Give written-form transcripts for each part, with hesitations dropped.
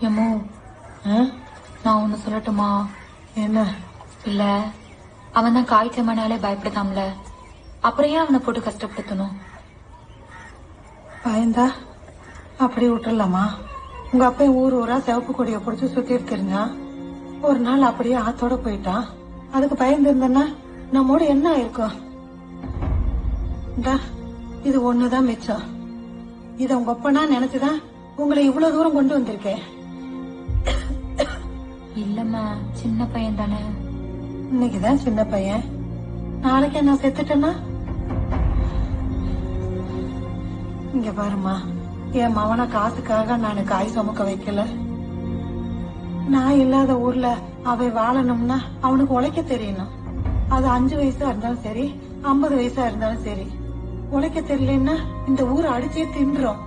எம்மோ நான் ஒண்ணு சொல்லட்டுமா? என்ன? இல்ல அவன் தான் காய்ச்சமனாலே பயப்படுதாம்ல, அப்புறம் ஏன் அவனை போட்டு கஷ்டப்படுத்தணும்? பயந்தா அப்படி விட்டுறலாமா? உங்க அப்பா ஊர் ஊரா சிவப்பு கொடிய பிடிச்சி சுத்திட்டு தெரிஞ்சான். ஒரு நாள் அப்படியே ஆத்தோட போயிட்டான். அதுக்கு பயந்து இருந்தேன்னா நம்மோட என்ன ஆயிருக்கும்? இது ஒண்ணுதான் மிச்சம். இத உங்க அப்பனா நினைச்சுதான் உங்களை இவ்வளவு தூரம் கொண்டு வந்திருக்கேன். இல்லம்மா, சின்ன பையன் தானே. இன்னைக்குதான் சின்ன பையன், நாளைக்கு நான் செத்துட்டேன்னா? இங்க பாருமா, என் மவன காசுக்காக நான் காய் சுமக்க வைக்கல. நான் இல்லாத ஊர்ல அவன் வாழணும்னா அவனுக்கு உழைக்க தெரியணும். அது 5 வயசா இருந்தாலும் சரி, 50 வயசா இருந்தாலும் சரி. உழைக்க தெரியலன்னா இந்த ஊரை அடிச்சே தின்றோம்,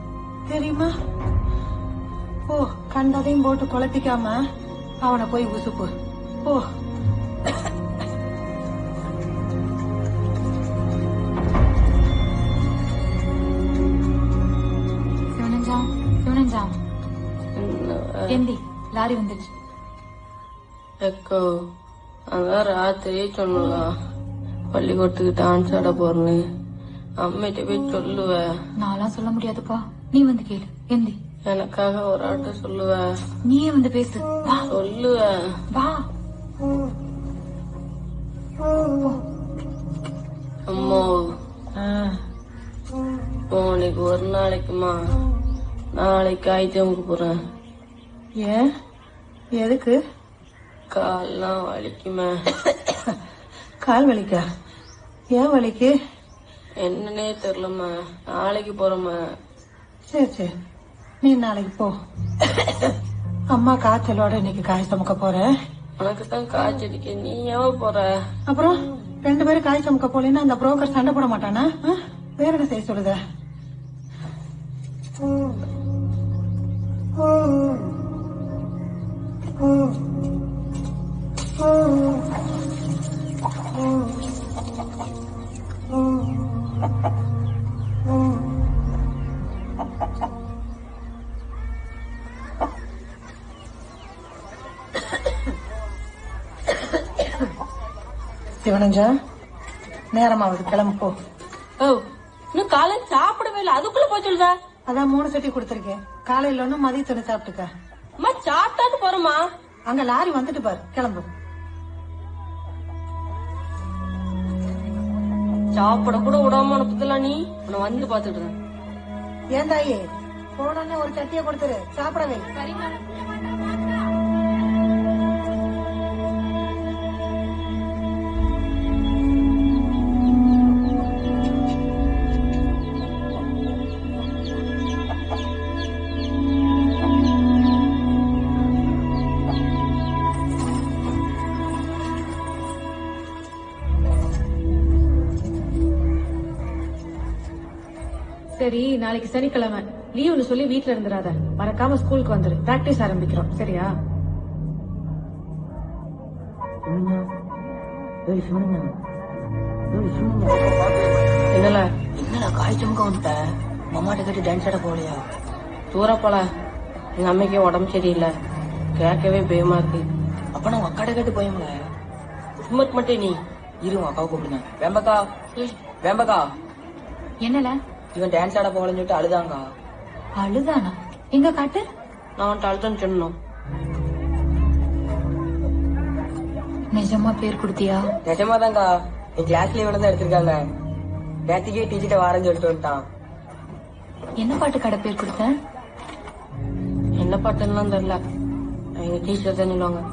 தெரியுமா? ஓ, கண்டதையும் போட்டு குழப்பிக்காம அவனை போய் உசுப்பு. ஓ, சிவனஞ்சா எந்தி, லாரி வந்துச்சு. எக்கோ அதான் ராத்திரி சொன்னா பள்ளிக்கூடத்துக்கு டான்ஸ் ஆட போறேன்னு அம்மிட்ட போய் சொல்லுவ. நான்லாம் சொல்ல முடியாதுப்பா, நீ வந்து கேளு. எந்தி, எனக்காக ஒரு ஆட்ட சொல்லுவ. நீயே வந்து பேசு. வா சொல்லுவ. வா. அம்மோ உனக்கு ஒரு நாளைக்குமா, நாளைக்கு ஆயிட்டு போறேன். ஏன்? எதுக்கு? கால்லாம் வலிக்குமே. கால் வலிக்கா? ஏன் வலிக்கு? என்னன்னே தெரியலம்மா, நாளைக்கு போறோம்மா. சரி சரி, நீ நாளைக்கு போ. அம்மா காய்ச்சலோட இன்னைக்கு காய் சுமக்க போறேன். உனக்கு தான் காய்ச்சடிக்க, நீ ஏன் போற? அப்புறம் 2 பேரும் காய் சுமக்க போலன்னா அந்த புரோக்கர் சண்டை போட மாட்டானா? வேற என்ன செய்ய சொல்லுத? சிவனஞ்சா, நேரமாவது கிளம்பு போ. இன்னும் காலையில சாப்பிடவே இல்லை, அதுக்குள்ள போய் சொல்லுதா? அதான் 3 சட்டி கொடுத்திருக்கேன். காலையில ஒண்ணு, மதியத்தொன்னு சாப்பிட்டுக்க. அம்மா சாப்பிட்டாட்டு போறோமா? அங்க லாரி வந்துட்டு பாரு, கிளம்பு. சாப்பிட கூட விடாம அனுப்புதலாம் நீ. உன்னை வந்து பாத்துட்டு. ஏன் தாயே, போனோடனே ஒரு சட்டியை கொடுத்துரு, சாப்பிடவே. சரி, நாளைக்கு சனிக்கிழமை லீவுன்னு சொல்லி வீட்டுல இருந்துடாத. மறக்காம ஸ்கூலுக்கு வந்துரு, பிராக்டிஸ் ஆரம்பிக்கிறோம். சரியா? என்னல என்னடா காய் சுமக்க வந்துட்ட? அம்மாட்ட கேட்டு டான்ஸ் ஆட போகலையா? தூர போல. எங்க அம்மைக்கு உடம்பு சரியில்லை, கேட்கவே பயமா இருக்கு. அப்ப நான் அக்காட்ட கேட்டு போயும்ல. சும்மா மட்டும் நீ இரு, அக்காவை கூப்பிடுங்க. வேம்பக்கா, வேம்பக்கா. என்னல? இவன் டான்ஸ் ஆட போகலன்னு சொல்லிட்டு அழுதாங்க. அழுதானா? எங்க காட்டு. நான் டால்டன் சொன்னோம். நிஜமா பேர் கொடுத்தியா? நிஜமாதாங்கா, என் கிளாஸ்ல இவனை தான் எடுத்திருக்காங்க. நேற்றுக்கே டீச்சர்ட்ட வாரன்னு சொல்லிட்டு வந்துட்டான். என்ன பாட்டு கடை பேர் கொடுத்த? என்ன பாட்டுன்னு தெரியல, எங்க டீச்சர் தான் சொல்லுவாங்க.